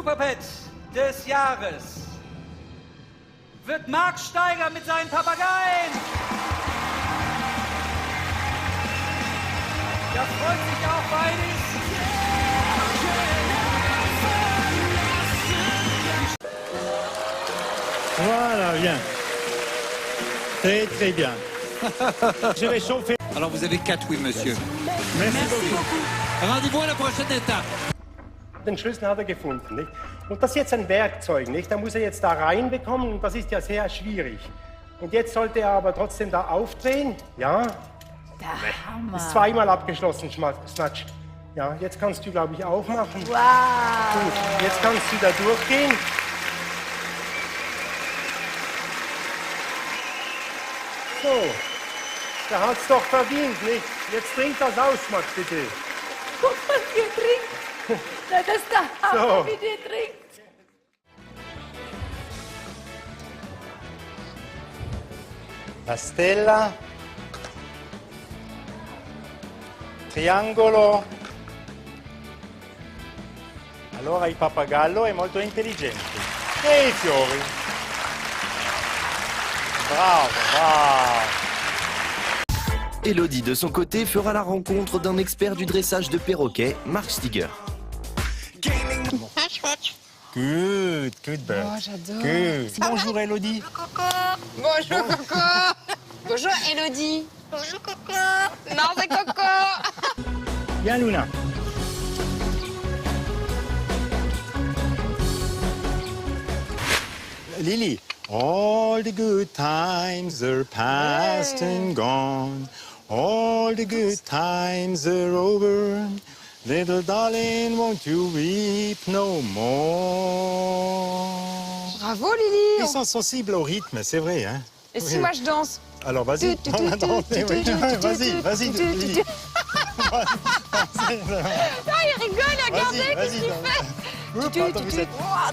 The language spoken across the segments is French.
Superpet des Jahres wird Marc Steiger mit seinen Papageien. Da freut sich auch beides. Voilà, bien. Très très bien. Je vais chauffer. Alors vous avez 4 oui, monsieur. Merci beaucoup. Rendez-vous à la prochaine étape. Den Schlüssel hat er gefunden, nicht? Und das ist jetzt ein Werkzeug, nicht? Da muss er jetzt da reinbekommen und das ist ja sehr schwierig. Und jetzt sollte er aber trotzdem da aufdrehen, ja? Der Hammer. Ist zweimal abgeschlossen, Snatch. Ja, jetzt kannst du, glaube ich, aufmachen. Wow. Gut, jetzt kannst du da durchgehen. So, der hat's doch verdient, nicht? Jetzt trink das aus, Max, bitte. Guck mal, wie er trinkt. Das ist der Hammer, So. wie der trinkt. La stella. Triangolo. Allora il pappagallo è molto intelligente. E i fiori. Bravo, bravo. Elodie, de son côté, fera la rencontre d'un expert du dressage de perroquets, Marc Stiger. Good, good bird. Oh, j'adore. Good. Bonjour Elodie. Bonjour Coco. Bonjour Elodie. Bonjour Coco. Non, c'est Coco. Bien Luna. Lily. All the good times are past and gone. All the good times are over. Little darling, won't you weep no more? Bravo Lily. Ils sont sensibles au rythme, c'est vrai, hein? Et si moi je danse? Alors vas-y, on va danser, oui. Vas-y, Lily. Ah, il rigole, regardez, qu'est-ce qu'il fait? Oh,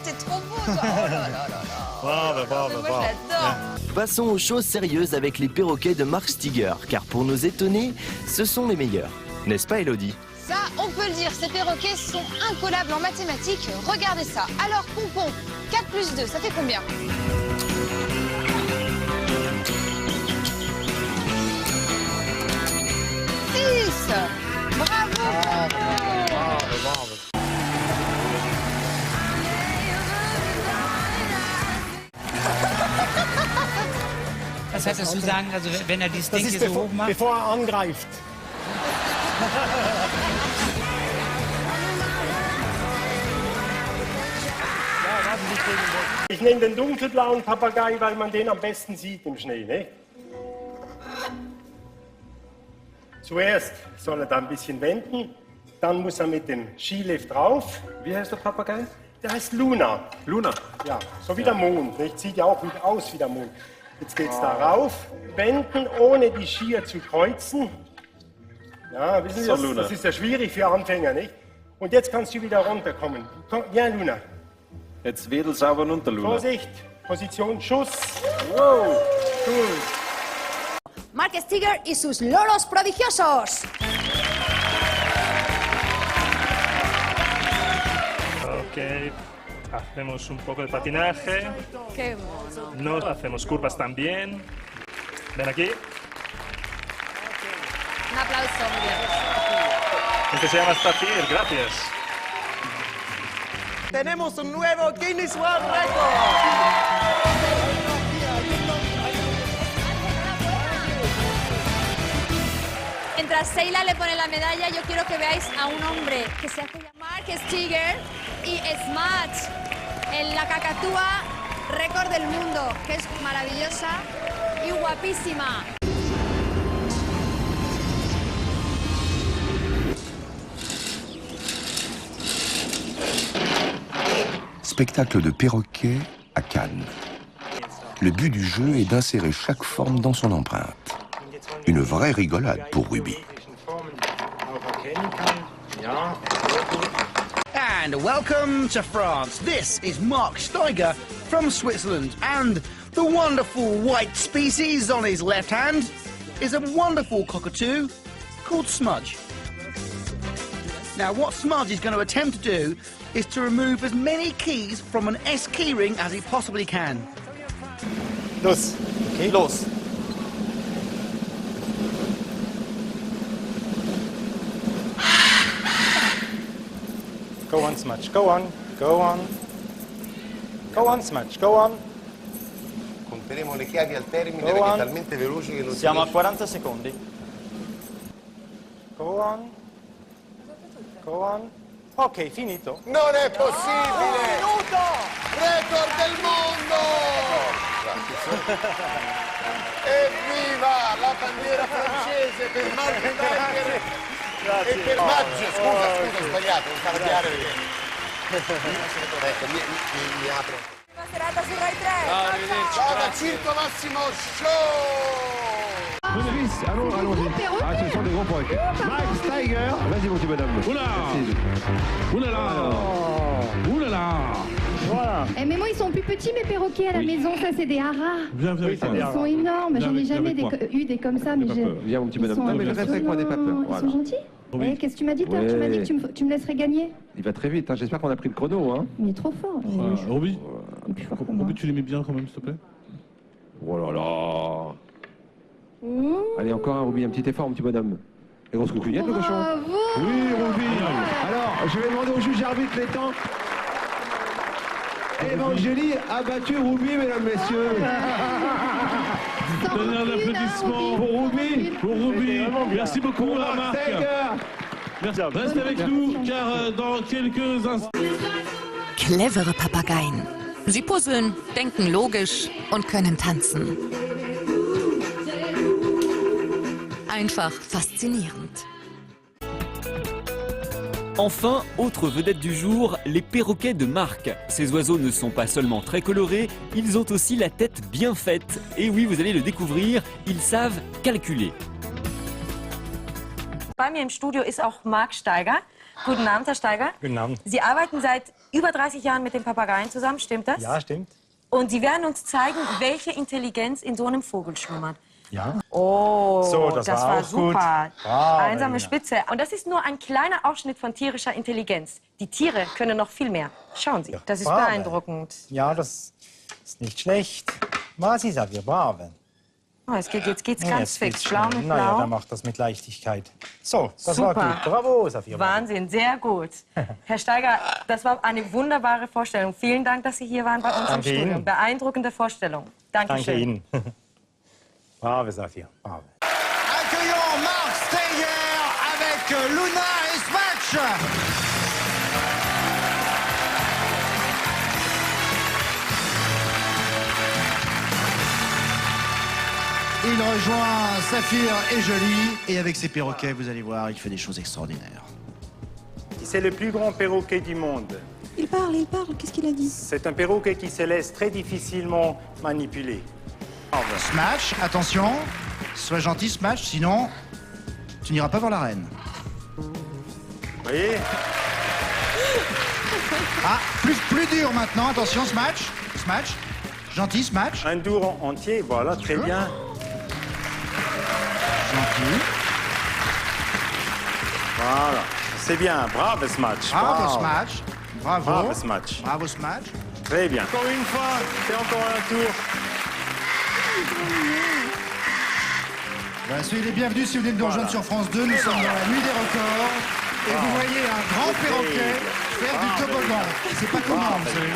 t'es trop beau, toi. Oh là là là là. Bravo. Moi, je l'adore. Passons aux choses sérieuses avec les perroquets de Marc Stiger, car pour nous étonner, ce sont les meilleurs. N'est-ce pas, Elodie? Ça, on peut le dire, ces perroquets sont incollables en mathématiques. Regardez ça. Alors, Pompon, 4 plus 2, ça fait combien? Bravo! Bravo. Was hättest du sagen, also wenn er die Stinky so hoch macht? Bevor er angreift. Ich nehme den dunkelblauen Papagei, weil man den am besten sieht im Schnee, ne? Zuerst soll er da ein bisschen wenden, dann muss er mit dem Skilift rauf. Wie heißt der Papagei? Der heißt Luna. Luna. Ja, so wie der Mond, nicht? Sieht ja auch wieder aus wie der Mond. Jetzt geht's da rauf, wenden, ohne die Skier zu kreuzen. Ja, wissen Sie, So, Luna. das ist ja schwierig für Anfänger, nicht? Und jetzt kannst du wieder runterkommen. Komm, ja, Luna. Jetzt wedel sauber runter, Luna. Vorsicht, Position, Schuss. Wow, gut. Marc Stiger y sus loros prodigiosos. Ok, hacemos un poco de patinaje, Qué mono. no hacemos curvas también. Ven aquí, Un aplauso, muy bien. este se llama Stafir, gracias. Tenemos un nuevo Guinness World Record. Mientras Seila le pone la medalla, yo quiero que veáis a un hombre que se hace llamar Marc Stiger y Smash en la cacatúa récord del mundo, que es maravillosa y guapísima. Spectacle de perroquet à Cannes. Le but du jeu est d'insérer chaque forme dans son empreinte. Une vraie rigolade pour Ruby. And welcome to France. This is Marc Steiger from Switzerland. And the wonderful white species on his left hand is a wonderful cockatoo called Smudge. Now, what Smudge is going to attempt to do is to remove as many keys from an S keyring as he possibly can. Los. Okay. Los. Go on, Smudge. Go on. Go on. Go on, Smudge. Go on. Conteremo le chiavi al termine Go perché on. è talmente veloce che non Siamo a si 40 secondi. Go on. Go on. Ok, finito. Non è possibile! Record del mondo! Evviva la bandiera francese per Mark Steiger e per Maggio. Scusa, ho sbagliato, non stavo a chiaro ecco, mi apro. Buona serata su Rai 3. Ciao da Circo Massimo Show! Suisse, allons-y. Ah, ce sont des gros perroquets. Max Steiger, vas-y mon petit bonhomme. Oula! Oulala! Oulala! Voilà. Eh, mais moi, ils sont plus petits, mes perroquets à la maison. Ça, c'est des haras. Viens avec moi. Ils sont énormes. J'en ai jamais eu des comme ça. Mais Viens mon petit bonhomme. Non, mais reste avec moi, n'aie pas peur. Ils sont gentils. Oui. Qu'est-ce que tu m'as dit, toi? Tu m'as dit que tu me laisserais gagner. Il va très vite, hein. J'espère qu'on a pris le chrono. Hein. Mais il est trop fort. Roby, Il est plus fort que moi. Roby, tu l'aimais bien quand même, s'il te plaît? Oh là là. Allez, encore un, Ruby, un petit effort, mon petit bonhomme. Et grosse coucouillette, le cochon. Bravo. Oui, Ruby. Alors, je vais demander au juge arbitre les temps. Evangélie a battu Ruby, mesdames, messieurs. Donnez un applaudissement pour Ruby. Pour Ruby. Merci beaucoup, Marc. Merci. Reste avec nous, car dans quelques instants... Clevere Papageien. Sie puzzeln, denken logisch und können tanzen. Einfach faszinierend. Enfin, autre vedette du jour, les perroquets de Marc. Ces oiseaux ne sont pas seulement très colorés, ils ont aussi la tête bien faite. Et oui, vous allez le découvrir, ils savent calculer. Bei mir im Studio ist auch Mark Steiger. Guten Abend, Herr Steiger. Guten Abend. Sie arbeiten seit über 30 Jahren mit den Papageien zusammen, stimmt das? Ja, stimmt. Und Sie werden uns zeigen, welche Intelligenz in so einem Vogel schlummert. Ja. Oh, So, das war auch super. gut. Bravo, Einsame Elina. Spitze. Und das ist nur ein kleiner Ausschnitt von tierischer Intelligenz. Die Tiere können noch viel mehr. Schauen Sie, das ist bravo. beeindruckend. Ja, das ist nicht schlecht. Was ist wir brave? Oh, jetzt geht's ganz Jetzt fix. geht's Blau schnell. mit Naja, Blau. der macht das mit Leichtigkeit. So, das Super. war gut. Bravo, Safir. Wahnsinn, sehr gut. Herr Steiger, das war eine wunderbare Vorstellung. Vielen Dank, dass Sie hier waren bei uns im Danke Studio. Ihnen. Beeindruckende Vorstellung. Dankeschön. Danke Ihnen. Brave, Safir. Brave. Accueillons Mark Steiger avec Luna et Smash. Il rejoint Saphir et Jolie. Et avec ses perroquets, vous allez voir, il fait des choses extraordinaires. C'est le plus grand perroquet du monde. Il parle, qu'est-ce qu'il a dit? C'est un perroquet qui se laisse très difficilement manipuler. Smash, attention. Sois gentil, Smash, sinon, tu n'iras pas voir la reine. Vous voyez? Ah, plus dur maintenant, attention, Smash. Smash. Gentil, Smash. Un tour entier, voilà, très bien. Gentil. Voilà. C'est bien. Bravo, Smash. Bravo, Smash. Bravo. Bravo, Smash. Bravo, Smash. Très bien. Encore une fois, c'est encore un tour. Voilà, soyez les bienvenus si vous venez de nous rejoindre sur France 2. Nous sommes dans la nuit des records. Et vous voyez un grand perroquet faire du toboggan. C'est pas comment, vous savez.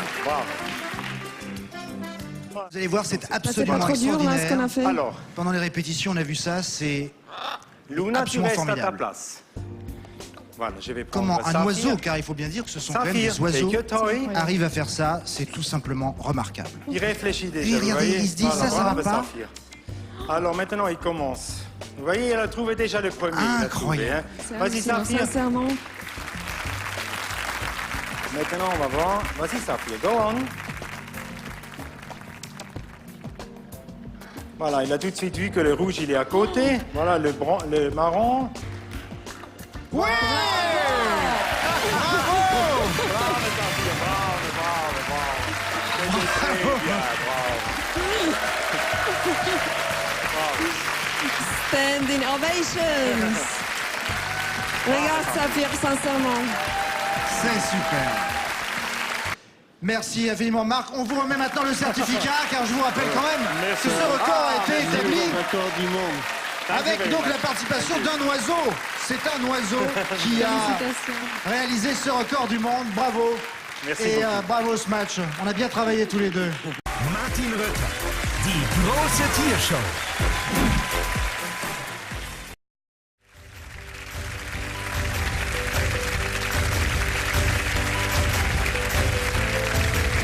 Vous allez voir, c'est absolument pas trop dur, là, ce qu'on a fait. Alors, pendant les répétitions, on a vu ça, c'est Luna, tu absolument restes à ta formidable. place. Voilà, je vais prendre Comment un Saphir. oiseau, car il faut bien dire que ce sont quand même Saphir, des oiseaux, take your toy. arrive à faire ça, c'est tout simplement remarquable. Il réfléchit déjà, Et vous regardez, voyez. il se dit, ça va bravo, pas. Saphir. Alors maintenant, il commence. Vous voyez, elle a trouvé déjà le premier. il a trouvé, Incroyable. hein. Vas-y, Saphir. Sincèrement. Maintenant, on va voir. Vas-y, Saphir, go on. Voilà, il a tout de suite vu que le rouge, il est à côté. Voilà, le marron. Ouais! Standing ovations. Regarde Saphir, sincèrement. C'est super. Merci infiniment, Marc. On vous remet maintenant le certificat, car je vous rappelle quand même que ce record a été établi avec donc la participation d'un oiseau. C'est un oiseau qui a réalisé ce record du monde. Bravo. Merci Et beaucoup. bravo ce match. On a bien travaillé tous les deux. Martin Rütter, die große Tiershow.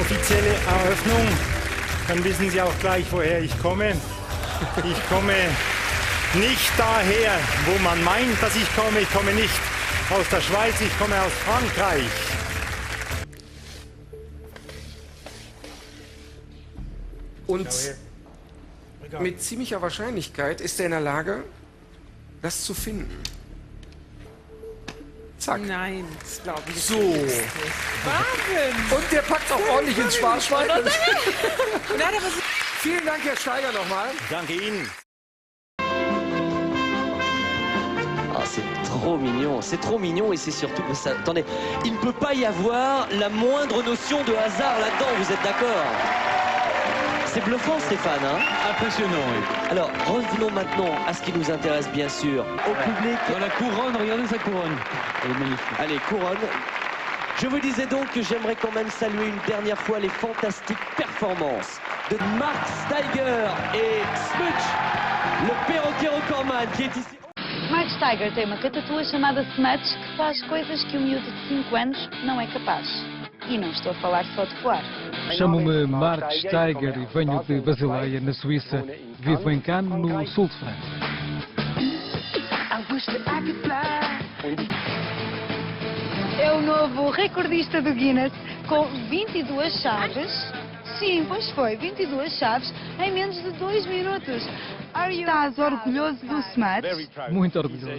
Offizielle Eröffnung. Dann wissen Sie auch gleich, woher ich komme. Ich komme nicht daher, wo man meint, dass ich komme. Ich komme nicht aus der Schweiz, ich komme aus Frankreich. Und mit ziemlicher Wahrscheinlichkeit ist er in der Lage, das zu finden. Zack. Nein, das glaube ich So. nicht. Wahnsinn! Und der packt auch ordentlich ins Sparschwein. Nein, aber Vielen Dank, Herr Steiger, nochmal. Danke Ihnen. Ah, c'est trop mignon et c'est surtout que ça... Attendez, il ne peut pas y avoir la moindre notion de hasard là-dedans, vous êtes d'accord? C'est bluffant, Stéphane, hein? Impressionnant, oui. Alors, revenons maintenant à ce qui nous intéresse, bien sûr. Au public... Dans la couronne, regardez sa couronne. Elle est magnifique. Allez, couronne. Je vous disais donc que j'aimerais quand même saluer une dernière fois les fantastiques performances de Mark Steiger et Smudge, le perroquet recordman qui est ici. Mark Steiger tem uma catatua chamada Smudge que faz coisas que um miúdo de 5 anos não é capaz. E não estou a falar só de voar. Chamo-me Mark Steiger e venho de Basileia, na Suíça. Vivo em Cannes, no sul de França. É o novo recordista do Guinness com 22 chaves. Sim, pois foi, 22 chaves em menos de 2 minutos. Estás orgulhoso do Smudge? Muito orgulhoso.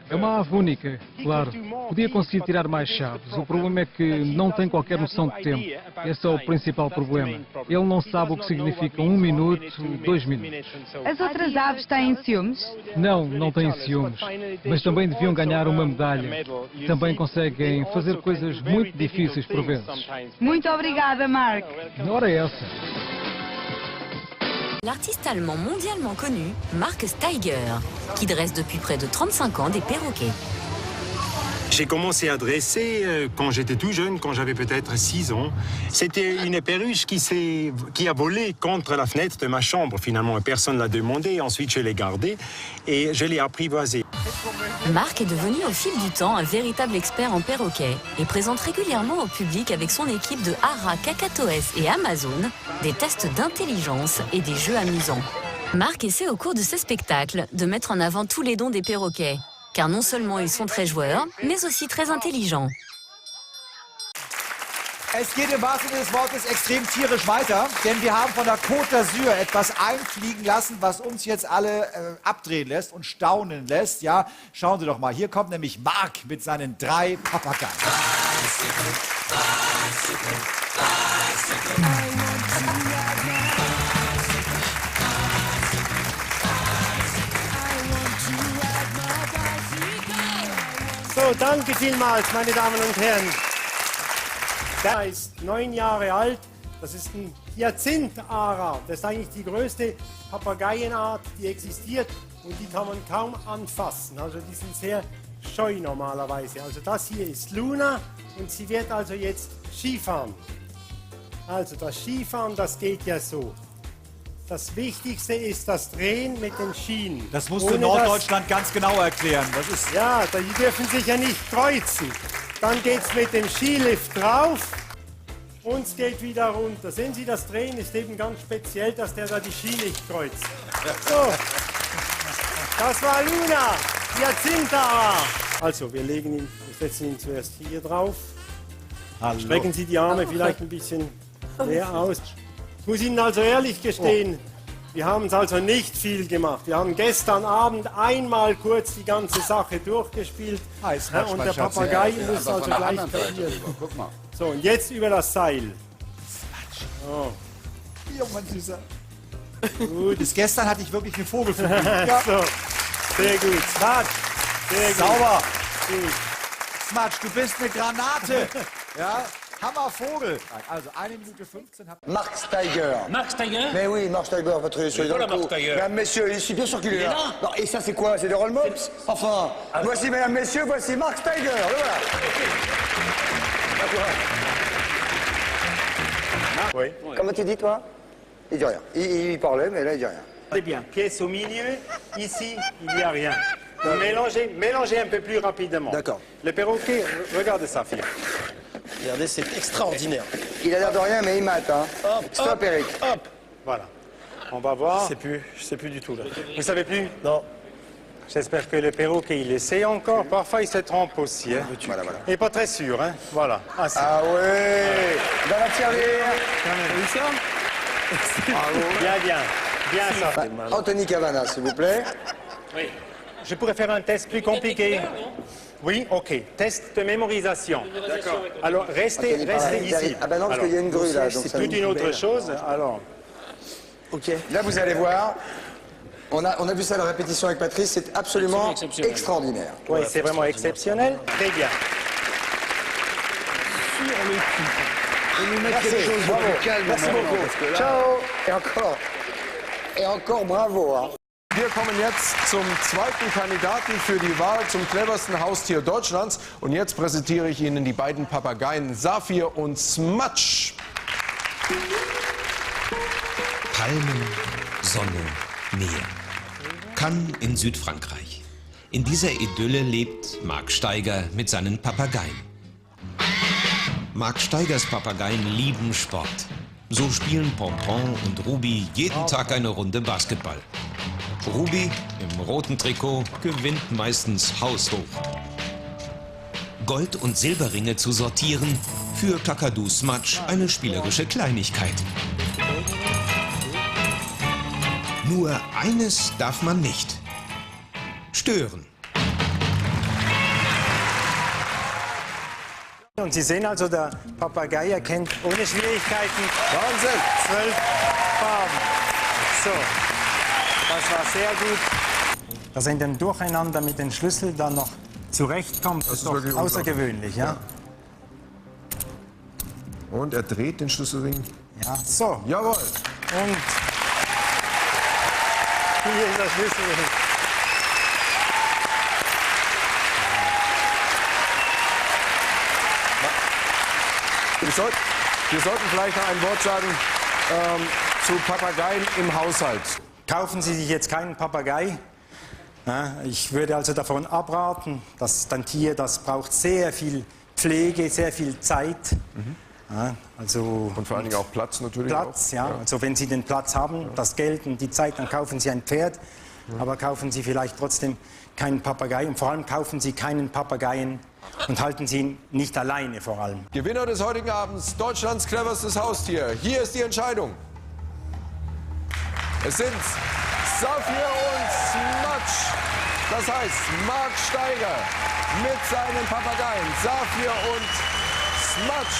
É uma ave única, claro. Podia conseguir tirar mais chaves. O problema é que não tem qualquer noção de tempo. Esse é o principal problema. Ele não sabe o que significa 1 minuto, 2 minutos. As outras aves têm ciúmes? Não têm ciúmes. Mas também deviam ganhar uma medalha. Também conseguem fazer coisas muito difíceis por vezes. Muito obrigada, Mark. Ora é essa. L'artiste allemand mondialement connu, Mark Steiger, qui dresse depuis près de 35 ans des perroquets. J'ai commencé à dresser quand j'étais tout jeune, quand j'avais peut-être 6 ans. C'était une perruche qui a volé contre la fenêtre de ma chambre. Finalement, personne ne l'a demandé. Ensuite, je l'ai gardée et je l'ai apprivoisée. Mark est devenu au fil du temps un véritable expert en perroquets et présente régulièrement au public avec son équipe de ARA, Kakatoès et Amazon des tests d'intelligence et des jeux amusants. Mark essaie au cours de ses spectacles de mettre en avant tous les dons des perroquets, car non seulement ils sont très joueurs, mais aussi très intelligents. Es geht im wahrsten Sinne des Wortes extrem tierisch weiter, denn wir haben von der Côte d'Azur etwas einfliegen lassen, was uns jetzt alle abdrehen lässt und staunen lässt. Ja, schauen Sie doch mal, hier kommt nämlich Mark mit seinen 3 Papageien. So, danke vielmals, meine Damen und Herren. Der ist 9 Jahre alt. Das ist ein Hyazinth-Ara. Das ist eigentlich die größte Papageienart, die existiert. Und die kann man kaum anfassen. Also die sind sehr scheu normalerweise. Also das hier ist Luna und sie wird also jetzt Skifahren. Also das Skifahren, das geht ja so. Das Wichtigste ist das Drehen mit den Schienen. Das musst du in Norddeutschland ganz genau erklären. Das ist ja, die dürfen sich ja nicht kreuzen. Dann geht es mit dem Skilift drauf und es geht wieder runter. Sehen Sie, das Drehen ist eben ganz speziell, dass der da die Ski nicht kreuzt. So, das war Luna, Hyazinth-Ara. Also, wir setzen ihn zuerst hier drauf. Hallo. Strecken Sie die Arme vielleicht ein bisschen mehr aus. Ich muss Ihnen also ehrlich gestehen, wir haben es also nicht viel gemacht. Wir haben gestern Abend einmal kurz die ganze Sache durchgespielt. Und der Papagei muss also gleich kapieren. So, und jetzt über das Seil. Oh. Ja, mein Süßer. Gut. Bis gestern hatte ich wirklich eine Vogelflug. Ja. So, sehr gut. Smudge, sehr gut. Sauber. Gut. Smudge, du bist eine Granate. Ja? Hammervogel. Also 1 Minute 15. Mark Steiger. Mark Steiger? Mais oui, Mark Steiger, votre sur Voilà Mark Steiger. Mesdames, messieurs, je suis bien sûr qu'il est là. Non, et ça, c'est quoi? C'est des roll mops? Enfin, voici, mesdames, messieurs, voici Mark Steiger. Le voilà. Oui. Comment tu dis, toi? Il dit rien. Il parlait, mais là, il dit rien. C'est bien. Pièce au milieu. Ici, il n'y a rien. Mélangez un peu plus rapidement. D'accord. Le perroquet, regarde ça, Philippe. Regardez, c'est extraordinaire. Il a l'air de rien, mais il mate, hein. Stop, Eric. Hop. Voilà. On va voir. Je sais plus du tout, là. Vous savez plus? Non. J'espère que le perroquet, il essaie encore. Parfois, il se trompe aussi. Hein. Voilà, voilà. Il n'est pas très sûr, hein. Voilà. Ah ouais. Dans la tirelire. Bien ça. Anthony Cavana, s'il vous plaît. Oui. Je pourrais faire un test plus compliqué. Oui, ok. Test de mémorisation. D'accord. Alors, restez ici. Ah ben non, parce qu'il y a une grue là. C'est toute une autre chose. Alors. Ok. Là, vous allez voir. On a vu ça à la répétition avec Patrice. C'est absolument extraordinaire. Oui, c'est vraiment exceptionnel. Très bien. Sur le coup. Et nous mettre Merci. quelque chose Bravo. de calme. Merci beaucoup. Là... Ciao. Et encore bravo. Hein. Wir kommen jetzt zum zweiten Kandidaten für die Wahl zum cleversten Haustier Deutschlands. Und jetzt präsentiere ich Ihnen die beiden Papageien Saphir und Smatsch. Palmen, Sonne, Meer. Cannes in Südfrankreich. In dieser Idylle lebt Mark Steiger mit seinen Papageien. Mark Steigers Papageien lieben Sport. So spielen Pompon und Ruby jeden Tag eine Runde Basketball. Ruby im roten Trikot gewinnt meistens haushoch. Gold- und Silberringe zu sortieren, für Kakadu Smatsch eine spielerische Kleinigkeit. Nur eines darf man nicht: stören. Und Sie sehen also, der Papagei erkennt ohne Schwierigkeiten Wahnsinn. 12 Farben. So, das war sehr gut. Dass er in dem Durcheinander mit den Schlüsseln dann noch zurechtkommt, ist doch außergewöhnlich. Ja? Und er dreht den Schlüsselring. Ja, so. Jawohl. Und hier ist der Schlüsselring. Wir sollten vielleicht noch ein Wort sagen zu Papageien im Haushalt. Kaufen Sie sich jetzt keinen Papagei. Ja, ich würde also davon abraten, dass ein Tier, das braucht sehr viel Pflege, sehr viel Zeit. Ja, also und vor allen Dingen auch Platz natürlich. Platz, ja. Also wenn Sie den Platz haben, das Geld und die Zeit, dann kaufen Sie ein Pferd. Aber kaufen Sie vielleicht trotzdem keinen Papagei. Und vor allem kaufen Sie keinen Papageien und halten Sie ihn nicht alleine vor allem. Gewinner des heutigen Abends, Deutschlands cleverstes Haustier. Hier ist die Entscheidung. Es sind Saphir und Smatsch. Das heißt, Mark Steiger mit seinen Papageien. Saphir und Smatsch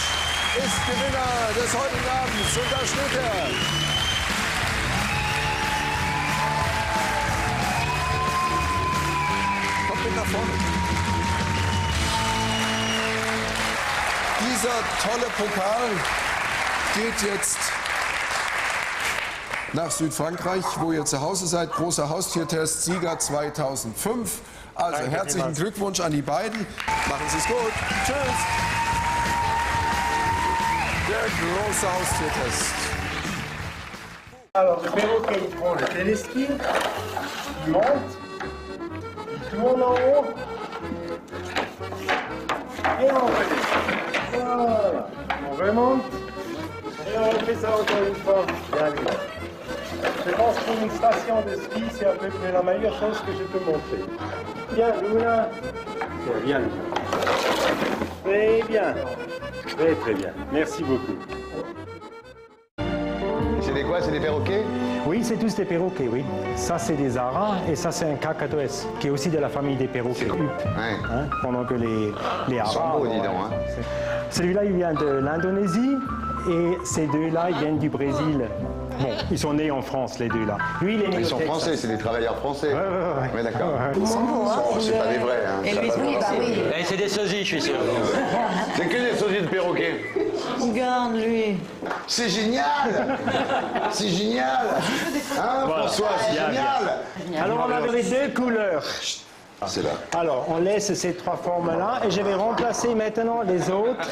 ist Gewinner des heutigen Abends. Und da steht er. Kommt mit nach vorne. Dieser tolle Pokal geht jetzt nach Südfrankreich, wo ihr zu Hause seid. Großer Haustiertest, Sieger 2005. Also Danke herzlichen vielmals. Glückwunsch an die beiden. Machen Sie es gut. Tschüss. Der große Haustiertest. Alors, le perroquet, il prend le téléski, il monte, il tourne en haut, et on redescend. Voilà. On remonte, et on refait ça encore une fois. Bien vu. Je pense que pour une station de ski, c'est à peu près la meilleure chose que je peux montrer. Bien, Luna. C'est bien. Très bien. Très, très bien. Merci beaucoup. C'est des quoi? C'est des perroquets? Oui, c'est tous des perroquets, oui. Ça, c'est des aras et ça, c'est un kakatoès, qui est aussi de la famille des perroquets. Hein, pendant que les aras... Ils sont beaux, dis donc. Hein. Celui-là, il vient de l'Indonésie et ces deux-là, ils viennent du Brésil. Bon, ils sont nés en France, les deux là. Lui, il est né Ils au sont Texas. français, c'est des travailleurs français. Ouais, d'accord. Ils sont beaux, hein. C'est pas des vrais. Hein. Et lui, oui, bah oui. Eh, c'est des sosies, je suis sûr. C'est que des sosies de perroquet. Regarde, lui. C'est génial. C'est génial. Hein, Voilà. François, c'est Bien, génial. bien. Alors, on avait les deux couleurs. C'est là. Alors, on laisse ces trois formes-là et je vais remplacer maintenant les autres.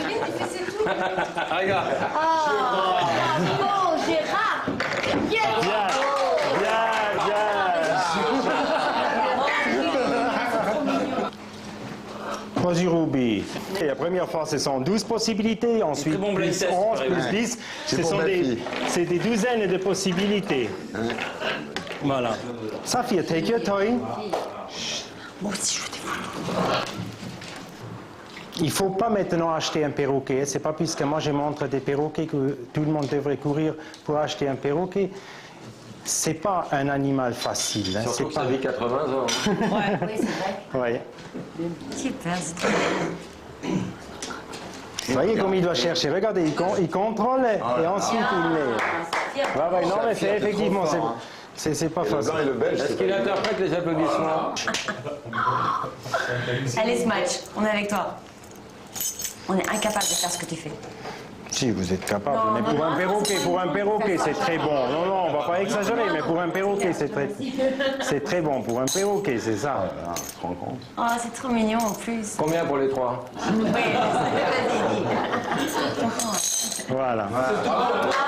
Regarde. Bravo, Gérard. Bien. Vas-y, Ruby. Et la première fois, ce sont 12 possibilités. Ensuite, bon blind plus test, 11, pareil. plus 10. C'est Ce pour sont ma fille. c'est des douzaines de possibilités. Voilà. Safia, take your time. Moi aussi, je veux des photos. Il ne faut pas maintenant acheter un perroquet. C'est pas puisque moi je montre des perroquets que tout le monde devrait courir pour acheter un perroquet. C'est pas un animal facile. Hein. Surtout que pas... ça vit 80 ans. Oui, c'est vrai. Ouais. Super, c'est trop bien. Vous voyez comme il doit chercher. Regardez, il contrôle et ensuite il met. Non, mais c'est effectivement, c'est pas facile. Le belge, Est-ce qu'il interprète les applaudissements? Allez, Smatch, on est avec toi. On est incapable de faire ce que tu fais. Si, vous êtes capable. Mais pour un perroquet, c'est très bon. Non, on va pas exagérer, mais pour un perroquet, c'est très bon. Pour un perroquet, c'est ça. Tu te rends compte? Oh, c'est trop mignon en plus. Combien pour les trois? Oui, vas-y. Voilà.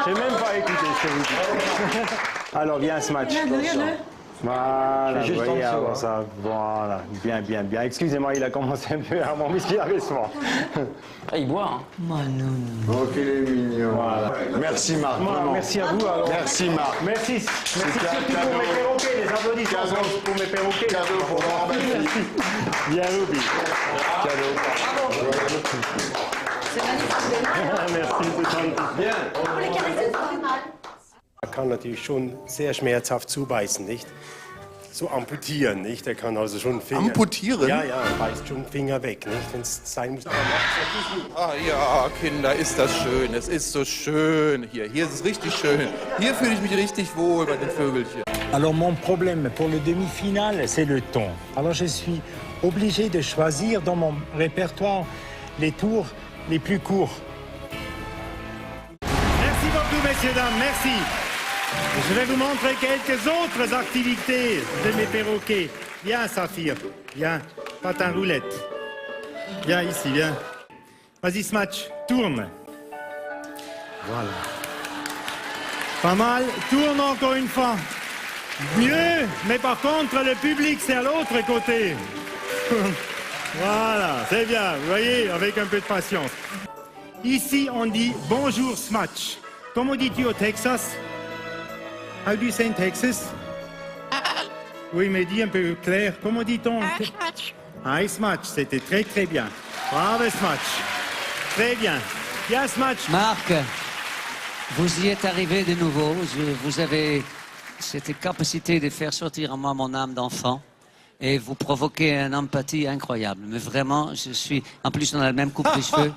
J'ai même pas écouté ce que vous dites. Alors, viens ce match. Voilà, juste vous voyez, en dessous, alors hein. ça, voilà, bien. Excusez-moi, il a commencé un peu à m'embusquer avec moi. Ah, il boit, hein. Oh, qu'il est mignon. Voilà. Merci Marc. Voilà, vraiment. merci à vous. Alors. Merci Marc. Merci C'était surtout un pour cadeau. mes perroquets, les applaudissements Cadeau. pour mes perroquets. Cadeau pour voir ma fille. Bien, Ruby. Cadeau. C'est magnifique. Merci, c'est gentil. Bien. Pour les caresser, ça fait mal. Er kann natürlich schon sehr schmerzhaft zubeißen, nicht? So amputieren, nicht? Er kann also schon Finger... Amputieren? Ja, er beißt schon Finger weg, nicht? Wenn es sein muss. Ah ja, Kinder, ist das schön. Es ist so schön hier. Hier ist es richtig schön. Hier fühle ich mich richtig wohl bei den Vögelchen. Alors mon problème pour le demi-finale, c'est le ton. Alors je suis obligé de choisir dans mon répertoire les tours les plus courts. Merci beaucoup, messieurs, dames, merci. Je vais vous montrer quelques autres activités de mes perroquets. Viens, Saphir, viens, patin roulette. Viens ici, viens. Vas-y, Smatch, tourne. Voilà. Pas mal, tourne encore une fois. Mieux, mais par contre, le public, c'est à l'autre côté. Voilà, c'est bien, vous voyez, avec un peu de patience. Ici, on dit bonjour, Smatch. Comment dis-tu au Texas? How do you say in Texas? Oui, mais dis un peu clair. Comment dit-on? Hi, Smatch. C'était très, très bien. Bravo, Smatch. Très bien. Bien, Smatch. Marc, vous y êtes arrivé de nouveau. Vous avez cette capacité de faire sortir en moi mon âme d'enfant. Et vous provoquez une empathie incroyable. Mais vraiment, je suis... En plus, on a la même coupe de cheveux.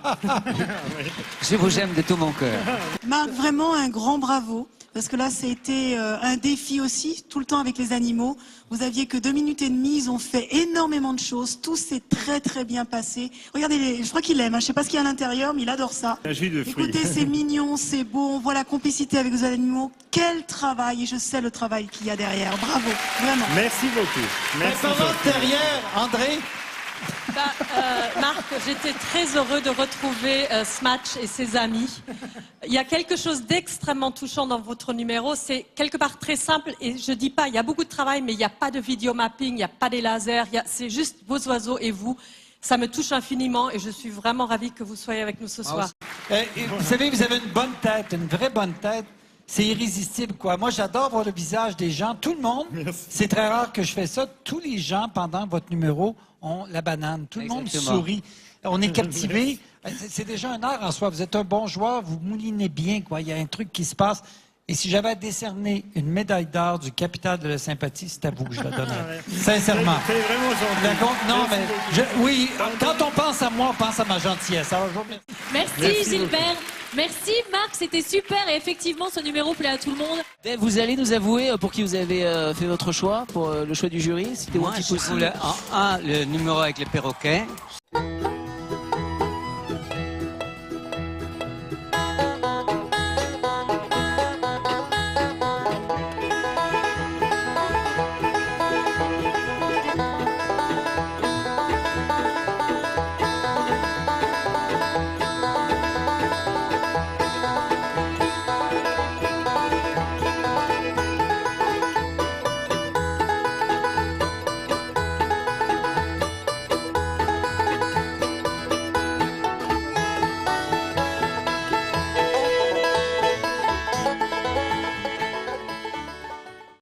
Je vous aime de tout mon cœur. Marc, vraiment un grand bravo. Parce que là, c'était un défi aussi, tout le temps avec les animaux. Vous aviez que 2 minutes et demie, ils ont fait énormément de choses. Tout s'est très très bien passé. Regardez, je crois qu'il aime, hein. Je sais pas ce qu'il y a à l'intérieur, mais il adore ça. Un jus de fruits. Écoutez, c'est mignon, c'est beau, on voit la complicité avec vos animaux. Quel travail, et je sais le travail qu'il y a derrière. Bravo, vraiment. Merci beaucoup. Merci derrière, André. Marc, j'étais très heureux de retrouver Smatch et ses amis. Il y a quelque chose d'extrêmement touchant dans votre numéro. C'est quelque part très simple et je dis pas, il y a beaucoup de travail, mais il n'y a pas de vidéo mapping, il n'y a pas des lasers, c'est juste vos oiseaux et vous. Ça me touche infiniment et je suis vraiment ravie que vous soyez avec nous ce soir. Vous savez, vous avez une bonne tête, une vraie bonne tête. C'est irrésistible, quoi. Moi, j'adore voir le visage des gens. Tout le monde. C'est très rare que je fais ça. Tous les gens, pendant votre numéro, ont la banane. Tout le monde sourit. On est captivé. C'est déjà un art en soi. Vous êtes un bon joueur. Vous moulinez bien, quoi. Il y a un truc qui se passe. Et si j'avais à décerner une médaille d'or du capital de la sympathie, c'est à vous que je la donnerais. Sincèrement. C'est vraiment gentil. D'accord? Non, mais oui, quand on pense à moi, on pense à ma gentillesse. Alors, je vous remercie. Merci Gilbert. Merci Marc, c'était super et effectivement ce numéro plaît à tout le monde. Dave, vous allez nous avouer pour qui vous avez fait votre choix, pour le choix du jury? C'était Moi, je voulais le numéro avec les perroquets.